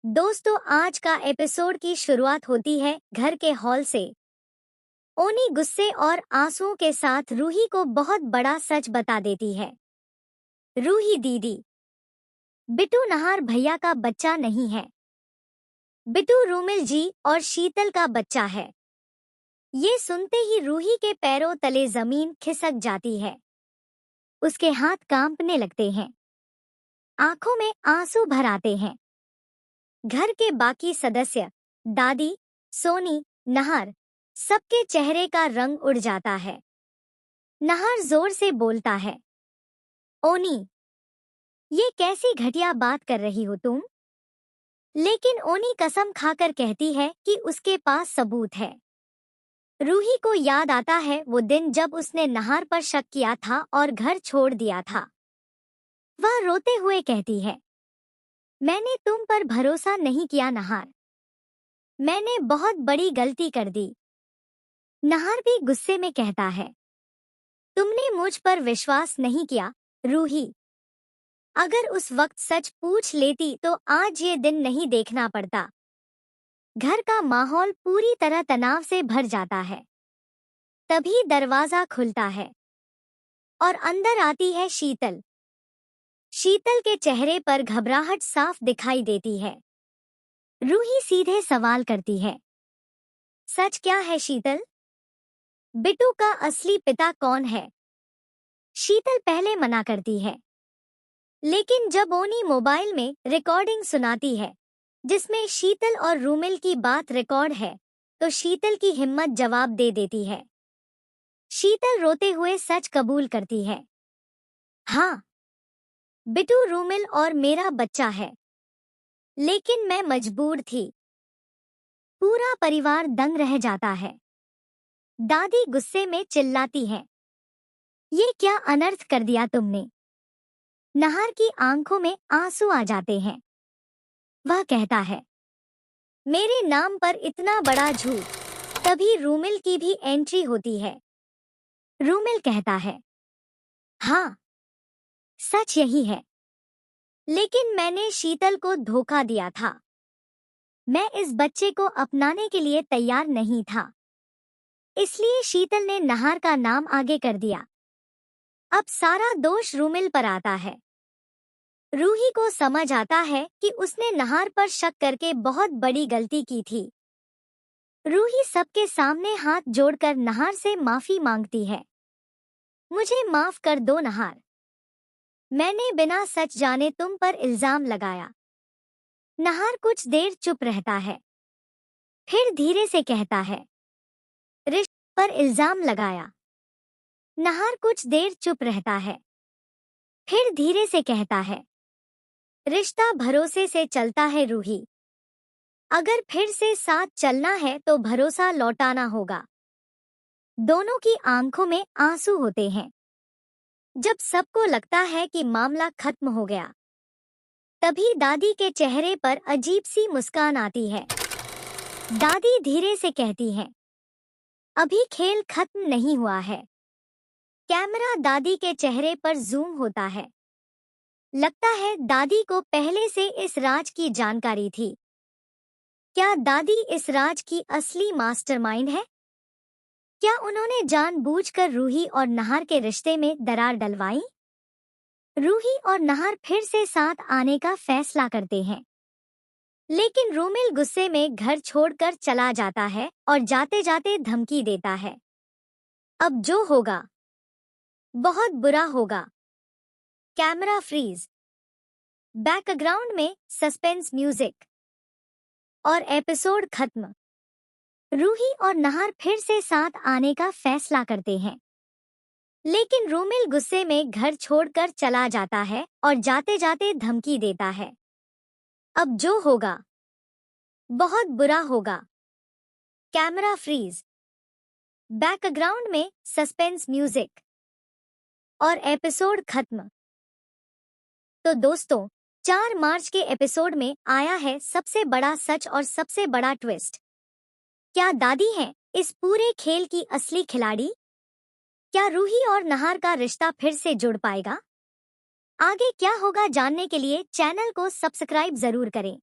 दोस्तों, आज का एपिसोड की शुरुआत होती है घर के हॉल से। ओनी गुस्से और आंसुओं के साथ रूही को बहुत बड़ा सच बता देती है। रूही दीदी, बिट्टू नहार भैया का बच्चा नहीं है। बिट्टू रूमिल जी और शीतल का बच्चा है। ये सुनते ही रूही के पैरों तले जमीन खिसक जाती है। उसके हाथ कांपने लगते हैं, आंखों में आंसू भर आते हैं। घर के बाकी सदस्य, दादी, सोनी, नहार, सबके चेहरे का रंग उड़ जाता है। नहार जोर से बोलता है, ओनी, ये कैसी घटिया बात कर रही हो तुम? लेकिन ओनी कसम खाकर कहती है कि उसके पास सबूत है। रूही को याद आता है वो दिन जब उसने नहार पर शक किया था और घर छोड़ दिया था। वह रोते हुए कहती है, मैंने तुम पर भरोसा नहीं किया नहार। मैंने बहुत बड़ी गलती कर दी। नहार भी गुस्से में कहता है, तुमने मुझ पर विश्वास नहीं किया रूही। अगर उस वक्त सच पूछ लेती तो आज ये दिन नहीं देखना पड़ता। घर का माहौल पूरी तरह तनाव से भर जाता है। तभी दरवाजा खुलता है और अंदर आती है शीतल। शीतल के चेहरे पर घबराहट साफ दिखाई देती है। रूही सीधे सवाल करती है, सच क्या है शीतल? बिट्टू का असली पिता कौन है? शीतल पहले मना करती है, लेकिन जब ओनी मोबाइल में रिकॉर्डिंग सुनाती है जिसमें शीतल और रूमिल की बात रिकॉर्ड है, तो शीतल की हिम्मत जवाब दे देती है। शीतल रोते हुए सच कबूल करती है, हाँ, बिट्टू रूमिल और मेरा बच्चा है। लेकिन मैं मजबूर थी। पूरा परिवार दंग रह जाता है। दादी गुस्से में चिल्लाती है, ये क्या अनर्थ कर दिया तुमने? नहार की आंखों में आंसू आ जाते हैं। वह कहता है, मेरे नाम पर इतना बड़ा झूठ। तभी रूमिल की भी एंट्री होती है। रूमिल कहता है, हाँ, सच यही है। लेकिन मैंने शीतल को धोखा दिया था। मैं इस बच्चे को अपनाने के लिए तैयार नहीं था। इसलिए शीतल ने नहार का नाम आगे कर दिया। अब सारा दोष रूमिल पर आता है। रूही को समझ आता है कि उसने नहार पर शक करके बहुत बड़ी गलती की थी। रूही सबके सामने हाथ जोड़कर नहार से माफी मांगती है। मुझे माफ कर दो नहार। मैंने बिना सच जाने तुम पर इल्जाम लगाया। नहार कुछ देर चुप रहता है, फिर धीरे से कहता है, रिश्ते पर इल्जाम लगाया। नहार कुछ देर चुप रहता है, फिर धीरे से कहता है, रिश्ता भरोसे से चलता है रूही। अगर फिर से साथ चलना है तो भरोसा लौटाना होगा। दोनों की आंखों में आंसू होते हैं। जब सबको लगता है कि मामला खत्म हो गया, तभी दादी के चेहरे पर अजीब सी मुस्कान आती है। दादी धीरे से कहती हैं, अभी खेल खत्म नहीं हुआ है। कैमरा दादी के चेहरे पर जूम होता है। लगता है दादी को पहले से इस राज की जानकारी थी। क्या दादी इस राज की असली मास्टरमाइंड है? क्या उन्होंने जानबूझकर रूही और नहार के रिश्ते में दरार डलवाई? रूही और नहार फिर से साथ आने का फैसला करते हैं, लेकिन रूमिल गुस्से में घर छोड़कर चला जाता है और जाते जाते धमकी देता है, अब जो होगा बहुत बुरा होगा। Camera freeze. बैकग्राउंड में सस्पेंस म्यूजिक और एपिसोड खत्म। रूही और नहार फिर से साथ आने का फैसला करते हैं, लेकिन रूमिल गुस्से में घर छोड़कर चला जाता है और जाते जाते धमकी देता है, अब जो होगा बहुत बुरा होगा। Camera freeze. बैकग्राउंड में सस्पेंस म्यूजिक और एपिसोड खत्म। तो दोस्तों, 4 मार्च के एपिसोड में आया है सबसे बड़ा सच और सबसे बड़ा ट्विस्ट। क्या दादी है इस पूरे खेल की असली खिलाड़ी? क्या रूही और नहार का रिश्ता फिर से जुड़ पाएगा? आगे क्या होगा जानने के लिए चैनल को सब्सक्राइब जरूर करें।